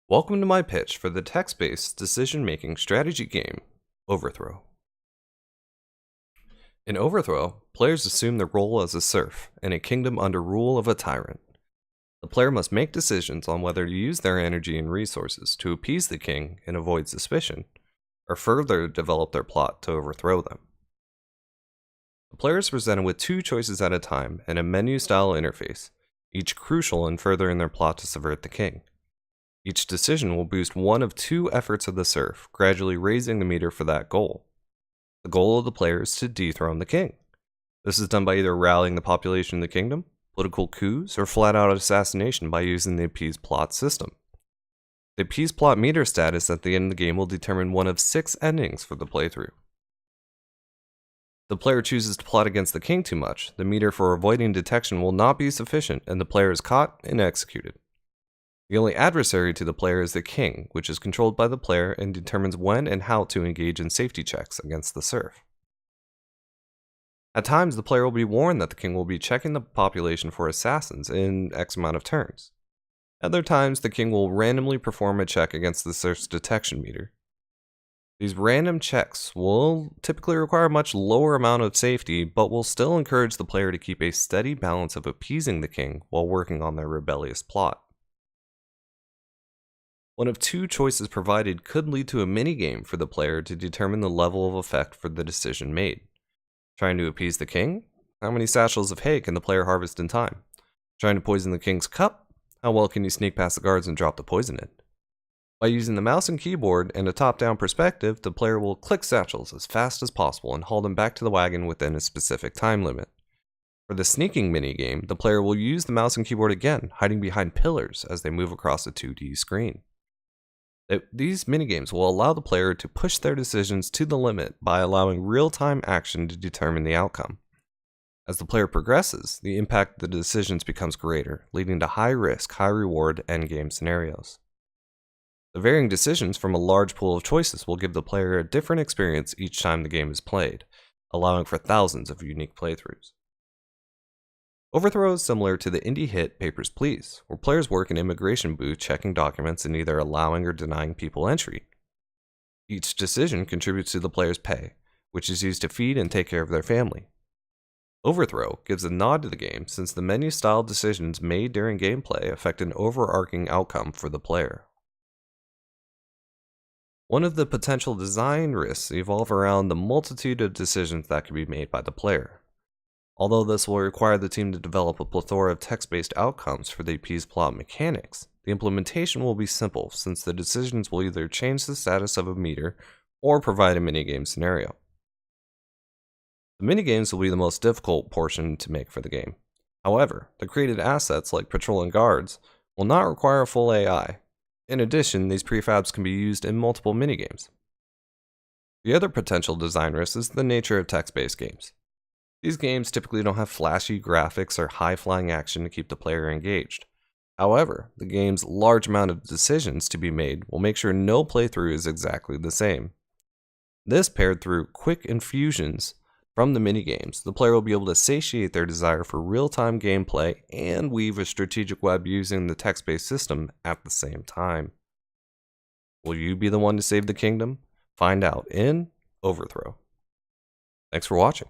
Welcome to my pitch for the text-based decision-making strategy game, Overthrow. In Overthrow, players assume their role as a serf in a kingdom under rule of a tyrant. The player must make decisions on whether to use their energy and resources to appease the king and avoid suspicion, or further develop their plot to overthrow them. The player is presented with two choices at a time and a menu-style interface, each crucial in furthering their plot to subvert the king. Each decision will boost one of two efforts of the serf, gradually raising the meter for that goal. The goal of the player is to dethrone the king. This is done by either rallying the population of the kingdom, political coups, or flat-out assassination by using the appease plot system. The appease plot meter status at the end of the game will determine one of 6 endings for the playthrough. If the player chooses to plot against the king too much, the meter for avoiding detection will not be sufficient and the player is caught and executed. The only adversary to the player is the king, which is controlled by the player and determines when and how to engage in safety checks against the serf. At times, the player will be warned that the king will be checking the population for assassins in X amount of turns. Other times, the king will randomly perform a check against the serf's detection meter. These random checks will typically require a much lower amount of safety, but will still encourage the player to keep a steady balance of appeasing the king while working on their rebellious plot. One of two choices provided could lead to a minigame for the player to determine the level of effect for the decision made. Trying to appease the king? How many satchels of hay can the player harvest in time? Trying to poison the king's cup? How well can you sneak past the guards and drop the poison in? By using the mouse and keyboard and a top-down perspective, the player will click satchels as fast as possible and haul them back to the wagon within a specific time limit. For the sneaking minigame, the player will use the mouse and keyboard again, hiding behind pillars as they move across a 2D screen. These minigames will allow the player to push their decisions to the limit by allowing real-time action to determine the outcome. As the player progresses, the impact of the decisions becomes greater, leading to high-risk, high-reward endgame scenarios. The varying decisions from a large pool of choices will give the player a different experience each time the game is played, allowing for thousands of unique playthroughs. Overthrow is similar to the indie hit Papers, Please, where players work in immigration booth checking documents and either allowing or denying people entry. Each decision contributes to the player's pay, which is used to feed and take care of their family. Overthrow gives a nod to the game since the menu-style decisions made during gameplay affect an overarching outcome for the player. One of the potential design risks evolve around the multitude of decisions that can be made by the player. Although this will require the team to develop a plethora of text-based outcomes for the appease plot mechanics, the implementation will be simple since the decisions will either change the status of a meter or provide a minigame scenario. The minigames will be the most difficult portion to make for the game. However, the created assets like patrol and guards will not require a full AI. In addition, these prefabs can be used in multiple minigames. The other potential design risk is the nature of text-based games. These games typically don't have flashy graphics or high-flying action to keep the player engaged. However, the game's large amount of decisions to be made will make sure no playthrough is exactly the same. This paired through quick infusions from the minigames, the player will be able to satiate their desire for real-time gameplay and weave a strategic web using the text-based system at the same time. Will you be the one to save the kingdom? Find out in Overthrow. Thanks for watching.